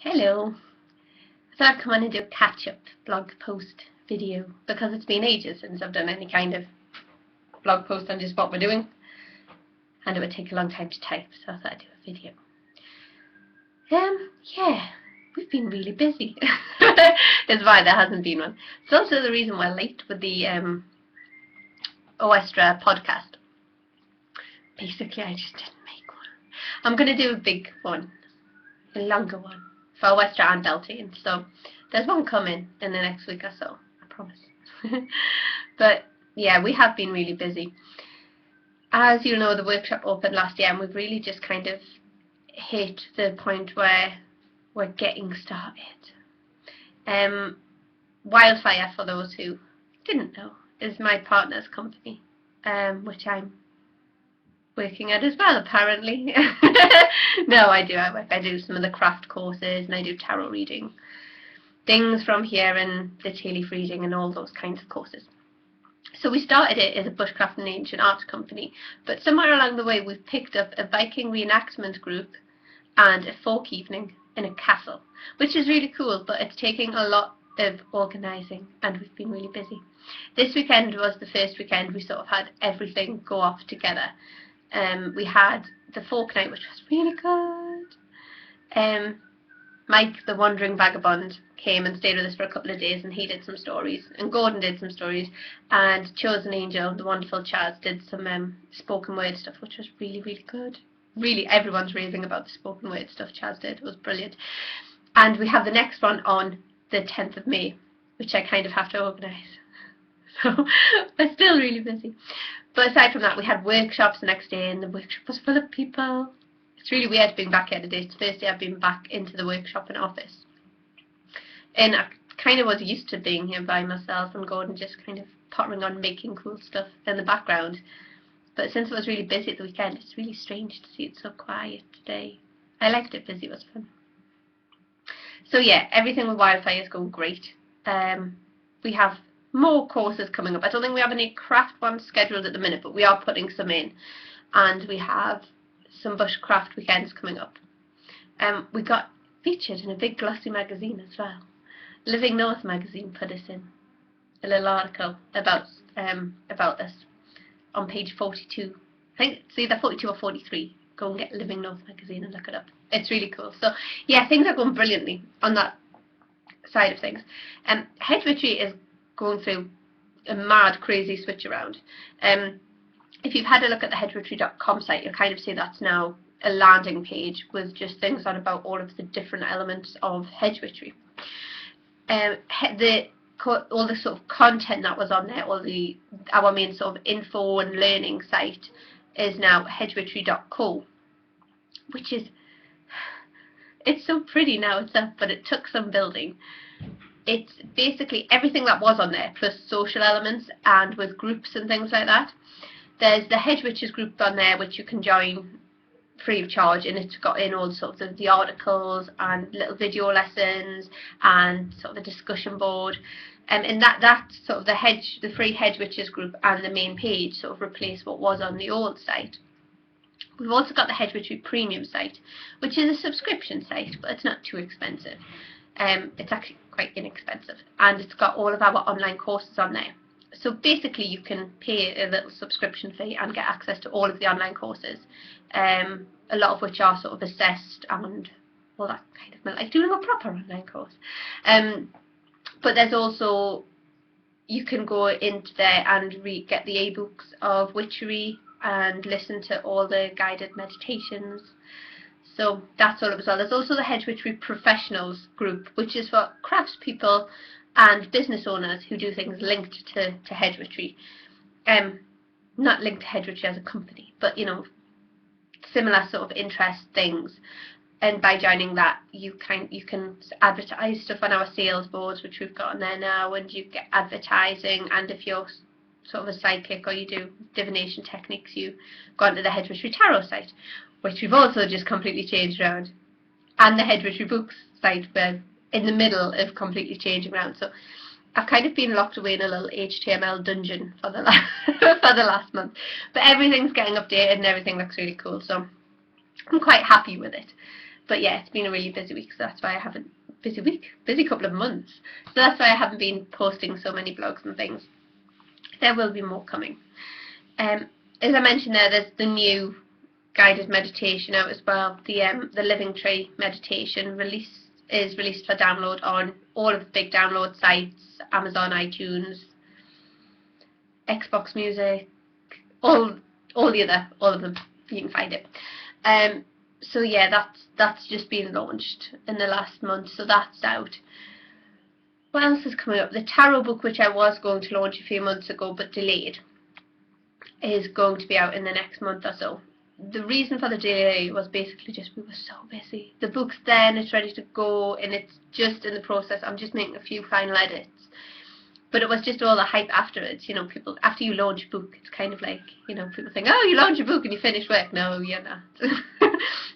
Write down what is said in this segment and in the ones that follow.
Hello. I thought I'd come on and do a catch-up blog post video because it's been ages since I've done any kind of blog post on just what we're doing, and it would take a long time to type, so I thought I'd do a video. Yeah, we've been really busy. That's why there hasn't been one. It's also the reason we're late with the Oestra podcast. Basically, I just didn't make one. I'm going to do a big one, a longer one, for Oestra and Beltane. So there's one coming in the next week or so, I promise. But yeah, we have been really busy. As you know, the workshop opened last year, and we've really just kind of hit the point where we're getting started. Wildfire, for those who didn't know, is my partner's company, which I'm working at as well, apparently. No, I do some of the craft courses, and I do tarot reading, things from here, and the tea leaf reading and all those kinds of courses. So we started it as a bushcraft and ancient art company, but somewhere along the way we've picked up a Viking reenactment group and a folk evening in a castle, which is really cool, but it's taking a lot of organising, and we've been really busy. This weekend was the first weekend we sort of had everything go off together. We had the folk night, which was really good. Mike, the wandering vagabond, came and stayed with us for a couple of days, and he did some stories, and Gordon did some stories, and Chosen Angel, the wonderful Chaz, did some spoken word stuff, which was really, really good. Really, everyone's raving about the spoken word stuff Chaz did. It was brilliant. And we have the next one on the 10th of May, which I kind of have to organise. So we're still really busy. But aside from that, we had workshops the next day, and the workshop was full of people. It's really weird being back here today. It's the first day I've been back into the workshop and office. And I kind of was used to being here by myself, and Gordon just kind of pottering on making cool stuff in the background. But since it was really busy at the weekend, it's really strange to see it so quiet today. I liked it busy, it was fun. So yeah, everything with Wildfire is going great. We have more courses coming up. I don't think we have any craft ones scheduled at the minute, but we are putting some in. And we have some bushcraft weekends coming up. We got featured in a big glossy magazine as well. Living North magazine put us in a little article about us on page 42. I think it's either 42 or 43. Go and get Living North magazine and look it up. It's really cool. So yeah, things are going brilliantly on that side of things. Hedge-witchery is going through a mad, crazy switch around. If you've had a look at the hedge-witchery.com site, you'll kind of see that's now a landing page with just things on about all of the different elements of hedge-witchery. All the sort of content that was on there, our main sort of info and learning site, is now hedge-witchery.co, which is, it's so pretty now it's up, but it took some building. It's basically everything that was on there, plus social elements, and with groups and things like that. There's the Hedge Witches group on there, which you can join free of charge, and it's got in all sorts of the articles and little video lessons and sort of a discussion board. And that sort of the free Hedge Witches group and the main page sort of replaced what was on the old site. We've also got the Hedge Witchery premium site, which is a subscription site, but it's not too expensive. It's actually quite inexpensive, and it's got all of our online courses on there. So basically you can pay a little subscription fee and get access to all of the online courses, a lot of which are sort of assessed and all that kind of, like doing a proper online course. But there's also, you can go into there and get the ebooks of witchery and listen to all the guided meditations. So that's all as well. There's also the Hedge Witchery Professionals group, which is for craftspeople and business owners who do things linked to Hedge Witchery. Not linked to Hedge Witchery as a company, but you know, similar sort of interest things. And by joining that, you can advertise stuff on our sales boards, which we've got on there now, and you get advertising. And if you're sort of a psychic or you do divination techniques, you go onto the Hedge Witchery Tarot site, which we've also just completely changed around, and the Hedge Witchery Books site, we're in the middle of completely changing around. So I've kind of been locked away in a little HTML dungeon for the last month, but everything's getting updated and everything looks really cool, so I'm quite happy with it. But yeah, it's been a really busy week, so that's why I haven't, busy couple of months. So that's why I haven't been posting so many blogs and things. There will be more coming. As I mentioned there's the new guided meditation out as well. The Living Tree meditation is released for download on all of the big download sites, Amazon, iTunes, Xbox Music, all of them. You can find it. So yeah, that's just been launched in the last month, so that's out. What else is coming up? The tarot book, which I was going to launch a few months ago but delayed, is going to be out in the next month or so. The reason for the delay was basically just we were so busy. The book's there and it's ready to go, and it's just in the process. I'm just making a few final edits. But it was just all the hype afterwards, you know, people, after you launch a book, it's kind of like, you know, people think, oh, you launch a book and you finish work. No, you're not.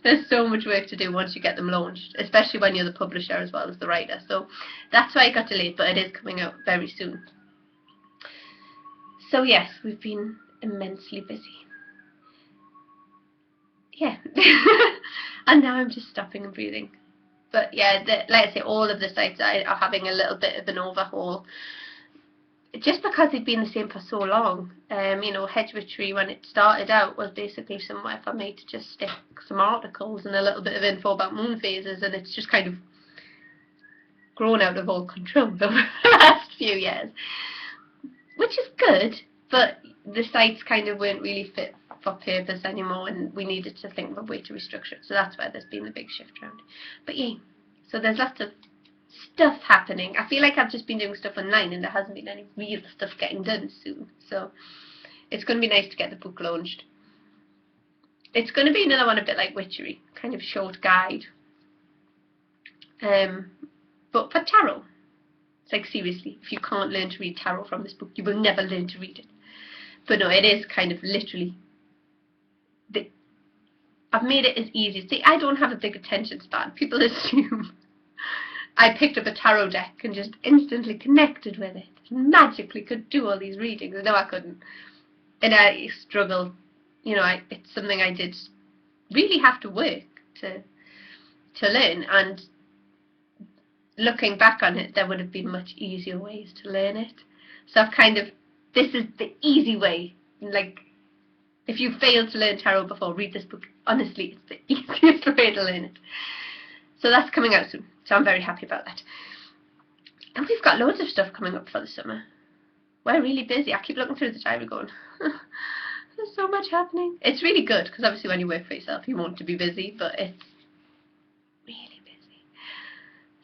There's so much work to do once you get them launched, especially when you're the publisher as well as the writer. So that's why it got delayed, but it is coming out very soon. So yes, we've been immensely busy. Yeah. And now I'm just stopping and breathing. But yeah, like I say, all of the sites are having a little bit of an overhaul. Just because they'd been the same for so long. You know, hedge-witchery, when it started out, was basically somewhere for me to just stick some articles and a little bit of info about moon phases, and it's just kind of grown out of all control over the last few years. Which is good, but the sites kind of weren't really fit for purpose anymore, and we needed to think of a way to restructure it. So that's where there's been the big shift around. But yeah, so there's lots of stuff happening. I feel like I've just been doing stuff online and there hasn't been any real stuff getting done soon. So it's going to be nice to get the book launched. It's going to be another one a bit like Witchery, kind of short guide. But for tarot. It's like, seriously, if you can't learn to read tarot from this book, you will never learn to read it. But no, it is kind of literally, I've made it as easy. See, I don't have a big attention span. People assume I picked up a tarot deck and just instantly connected with it. Magically could do all these readings. No, I couldn't. And I struggled. You know, it's something I did really have to work to learn. And looking back on it, there would have been much easier ways to learn it. So I've kind of, this is the easy way. Like, if you failed to learn tarot before, read this book. Honestly, it's the easiest way to learn it. So that's coming out soon. So I'm very happy about that. And we've got loads of stuff coming up for the summer. We're really busy. I keep looking through the diary going, there's so much happening. It's really good, because obviously when you work for yourself, you want to be busy, but it's really busy.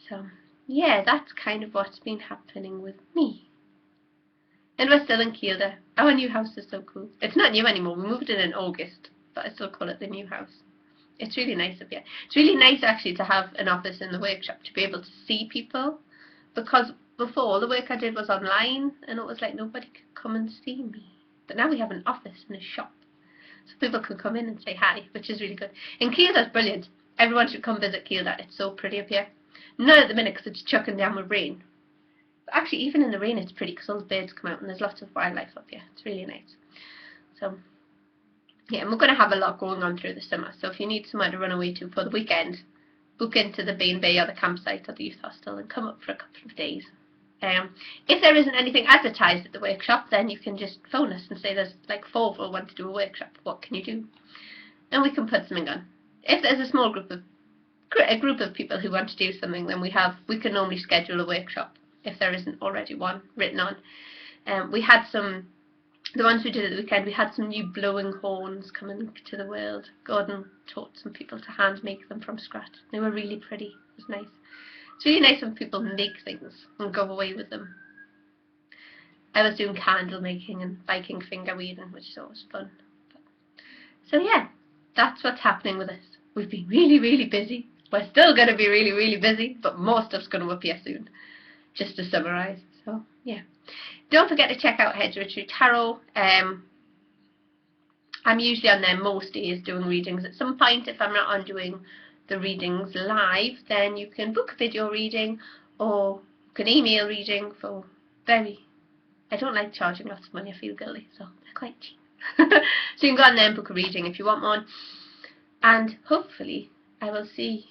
So, yeah, that's kind of what's been happening with me. And we're still in Kielder. Our new house is so cool. It's not new anymore. We moved in August, but I still call it the new house. It's really nice up here. It's really nice actually to have an office in the workshop, to be able to see people, because before all the work I did was online and it was like nobody could come and see me. But now we have an office and a shop, so people can come in and say hi, which is really good. And Kielder's brilliant. Everyone should come visit Kielder. It's so pretty up here. Not at the minute because it's chucking down with rain. But actually, even in the rain, it's pretty because all the birds come out and there's lots of wildlife up here. It's really nice. So yeah, and we're going to have a lot going on through the summer. So if you need somewhere to run away to for the weekend, book into the B&B or the campsite or the youth hostel and come up for a couple of days. If there isn't anything advertised at the workshop, then you can just phone us and say there's like 4 who want to do a workshop. What can you do? And we can put something on. If there's a small group of people who want to do something, then we can normally schedule a workshop if there isn't already one written on. We had the ones we did at the weekend, we had some new blowing horns coming to the world. Gordon taught some people to hand make them from scratch. They were really pretty. It was nice. It's really nice when people make things and go away with them. I was doing candle making and Viking finger weaving, which is always fun. So yeah, that's what's happening with us. We've been really, really busy. We're still going to be really, really busy, but more stuff's going to appear soon, just to summarise. So yeah. Don't forget to check out hedge-witchery Tarot. I'm usually on there most days doing readings. At some point, if I'm not on doing the readings live, then you can book a video reading or you can email reading for I don't like charging lots of money, I feel guilty, so they're quite cheap. So you can go on there and book a reading if you want one. And hopefully I will see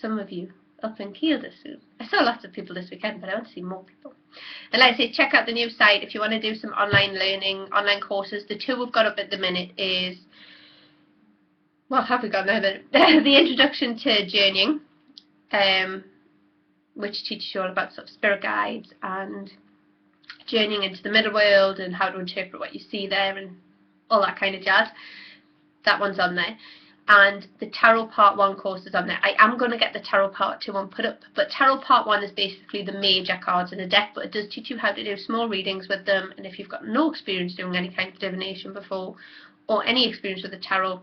some of you up in Kielder soon. I saw lots of people this weekend, but I want to see more people. And like I say, check out the new site if you want to do some online learning, online courses. The two we've got up at the minute is, what have we got now? The introduction to journeying, which teaches you all about sort of spirit guides and journeying into the middle world and how to interpret what you see there and all that kind of jazz. That one's on there. And the Tarot Part 1 course is on there. I am going to get the Tarot Part 2 one put up, but Tarot Part 1 is basically the major cards in a deck, but it does teach you how to do small readings with them, and if you've got no experience doing any kind of divination before, or any experience with the tarot,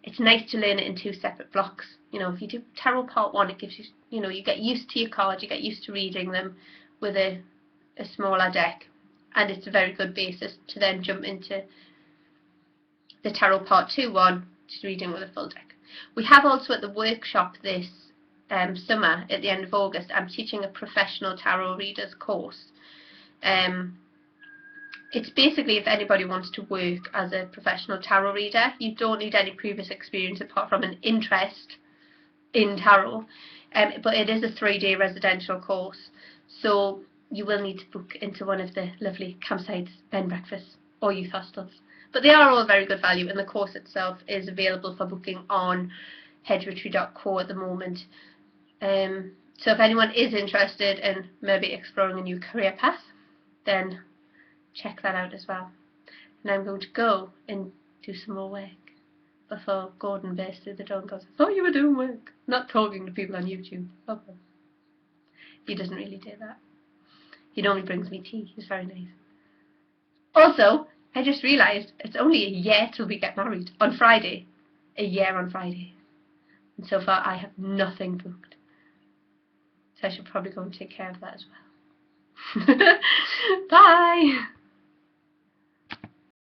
it's nice to learn it in 2 separate blocks. You know, if you do Tarot Part 1, it gives you, you know, you get used to your cards, you get used to reading them with a smaller deck, and it's a very good basis to then jump into the Tarot Part 2 one, just reading with a full deck. We have also at the workshop this summer, at the end of August, I'm teaching a professional tarot readers course. It's basically if anybody wants to work as a professional tarot reader. You don't need any previous experience apart from an interest in tarot, but it is a 3-day residential course, so you will need to book into one of the lovely campsites, bed and breakfasts or youth hostels. But they are all very good value, and the course itself is available for booking on hedge-witchery.co at the moment. So if anyone is interested in maybe exploring a new career path, then check that out as well. And I'm going to go and do some more work before Gordon bursts through the door and goes, I thought you were doing work, not talking to people on YouTube. Oh, well. He doesn't really do that. He normally brings me tea. He's very nice. Also, I just realised it's only a year till we get married on Friday. A year on Friday. And so far I have nothing booked. So I should probably go and take care of that as well. Bye!